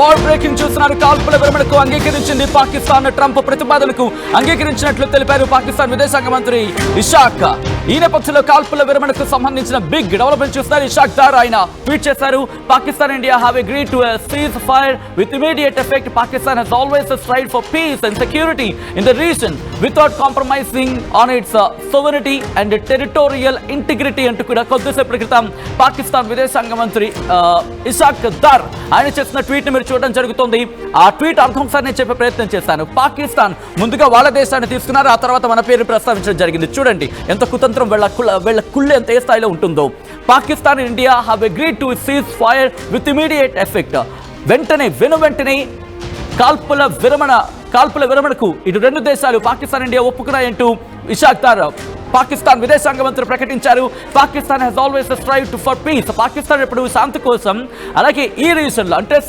War breaking చూస్తున్నారు. కాల్పుల విరమణకు అంగీకరించింది పాకిస్తాన్. ట్రంప్ ప్రతిపాదనకు అంగీకరించినట్లు తెలిపారు పాకిస్తాన్ విదేశాంగ మంత్రి ఇషాక్. ఈ నేపథ్యంలో కాల్పుల విరమణకు సంబంధించిన బిగ్ డెవలప్మెంట్ చూస్తున్నారు. ఇషాక్ దార్ ఆయన ట్వీట్ చేశారు. Pakistan India have agreed to a ceasefire with immediate effect. Pakistan has always strived for peace and security in the region without compromising on its sovereignty and territorial integrity అంటూ కూడా కొద్దిసేపటి క్రితం పాకిస్తాన్ విదేశాంగ మంత్రి ఇషాక్ దార్ ఆయన చేసిన ట్వీట్ ని మీరు చూడడం జరుగుతుంది. ఆ ట్వీట్ అర్థం ఒకసారి నేను చెప్పే ప్రయత్నం చేశాను. పాకిస్తాన్ ముందుగా వాళ్ళ దేశాన్ని తీసుకున్నారు, ఆ తర్వాత మన పేరు ప్రస్తావించడం జరిగింది. చూడండి ఎంత కుతంత్రం, వీళ్ళ కుళ్ళు ఎంత ఏ స్థాయిలో ఉంటుందో. Pakistan India have agreed to cease fire with immediate effect. వెంటనే కాల్పుల విరమణకు ఇటు రెండు దేశాలు పాకిస్తాన్ ఇండియా ఒప్పుకున్నాయంటూ ఇషాక్ దార్ పాకిస్తాన్ విదేశాంగ మంత్రి ప్రకటించారు. Pakistan has always స్ట్రైవ్డ్ for piece. Pakistan ఎప్పుడు శాంతి కోసం, అలాగే ఈ రీజన్లో అంటే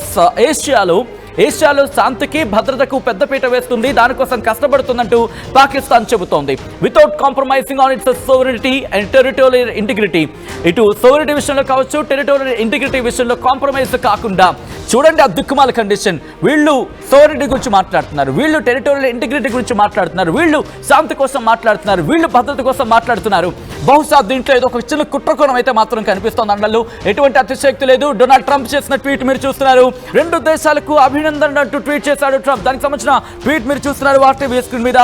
ఏషియాలో శాంతికి భద్రతకు పెద్దపీట వేస్తుంది, దానికోసం కష్టపడుతుందంటూ పాకిస్తాన్ చెబుతోంది. Without compromising on its sovereignty and territorial integrity. ఇటు సోవరెనిటీ విషయంలో కావచ్చు, టెరిటోరియల్ ఇంటిగ్రిటీ విషయంలో కాంప్రమైజ్ కాకుండా. చూడండి ఆ దిక్కుమాల కండిషన్. వీళ్ళు సోవరెనిటీ గురించి మాట్లాడుతున్నారు, వీళ్ళు టెరిటోరియల్ ఇంటిగ్రిటీ గురించి మాట్లాడుతున్నారు, వీళ్ళు శాంతి కోసం మాట్లాడుతున్నారు, వీళ్ళు భద్రత కోసం మాట్లాడుతున్నారు. బహుశా దీంట్లో ఏదో ఒక చిన్న కుట్రకోణం అయితే మాత్రం కనిపిస్తోంది. అందులో ఎటువంటి అతిశక్తి లేదు. డొనాల్డ్ ట్రంప్ చేసిన ట్వీట్ మీరు చూస్తున్నారు. రెండు దేశాలకు అభినందన అంటూ ట్వీట్ చేశాడు ట్రంప్. దానికి సంబంధించిన ట్వీట్ మీరు చూస్తున్నారు వార్తా స్క్రీన్ మీద.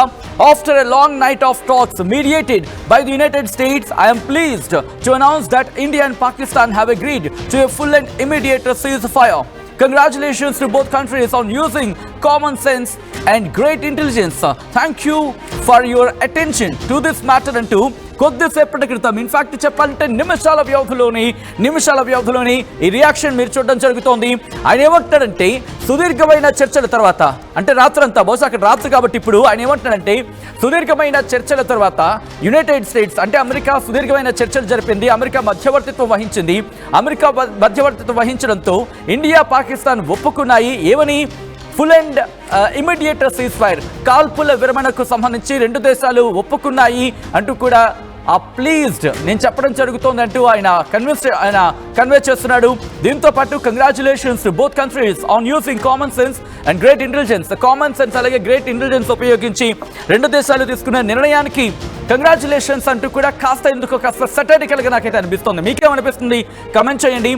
After a long night of talks mediated by the United States, I am pleased to announce that India and Pakistan have agreed to a full and immediate ceasefire. Congratulations to both countries on using common sense and great intelligence. Thank you for your attention to this matter అంటూ కొద్దిసేపటి క్రితం, in fact చెప్పాలంటే నిమిషాల వ్యవధిలోని ఈ reaction మీరు చూడడం జరుగుతోంది. ఆయన ఏమంటాడంటే సుదీర్ఘమైన చర్చల తర్వాత, అంటే రాత్రంతా, బహుశా అక్కడ రాత్రి కాబట్టి ఇప్పుడు ఆయన ఏమంటాడంటే సుదీర్ఘమైన చర్చల తర్వాత యునైటెడ్ స్టేట్స్ అంటే అమెరికా సుదీర్ఘమైన చర్చలు జరిపింది, అమెరికా మధ్యవర్తిత్వం వహించడంతో ఇండియా పాకిస్తాన్ ఒప్పుకున్నాయి. ఏమని? Full and immediate cease fire, కాల్పుల విరమణకు సంబంధించి రెండు దేశాలు ఒప్పుకున్నాయి అంటూ కూడా ఆ ప్లీజ్డ్ నేను చెప్పడం జరుగుతోంది అంటూ ఆయన కన్వే చేస్తున్నాడు. దీంతో పాటు congratulations to both countries on using common sense and great intelligence. Common sense అలాగే గ్రేట్ ఇంటెలిజెన్స్ ఉపయోగించి రెండు దేశాలు తీసుకున్న నిర్ణయానికి కంగ్రాచులేషన్స్ అంటూ కూడా కాస్త సటైరికల్గా నాకైతే అనిపిస్తుంది. మీకేమనిపిస్తుంది? కమెంట్ చేయండి.